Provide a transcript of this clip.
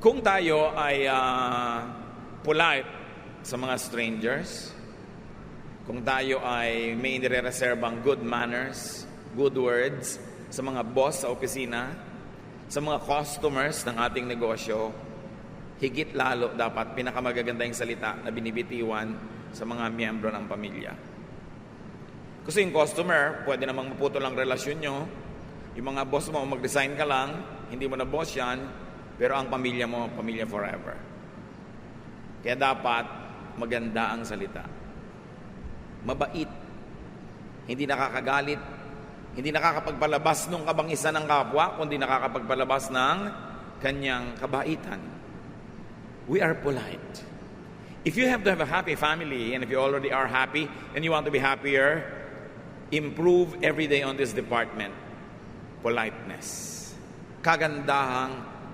Kung tayo ay polite sa mga strangers, kung tayo ay may inirereserbang good manners, good words sa mga boss sa opisina, sa mga customers ng ating negosyo, higit lalo dapat pinakamagaganda yung salita na binibitiwan sa mga miyembro ng pamilya. Kasi yung customer, pwede namang maputol ang relasyon nyo. Yung mga boss mo, mag-resign ka lang, hindi mo na boss yan, pero ang pamilya mo, pamilya forever. Kaya dapat maganda ang salita. Mabait. Hindi nakakagalit. Hindi nakakapagpalabas ng kabangisan ng kapwa, kundi nakakapagpalabas ng kanyang kabaitan. We are polite. If you have to have a happy family, and if you already are happy, and you want to be happier, improve every day on this department. Politeness. Kagandahang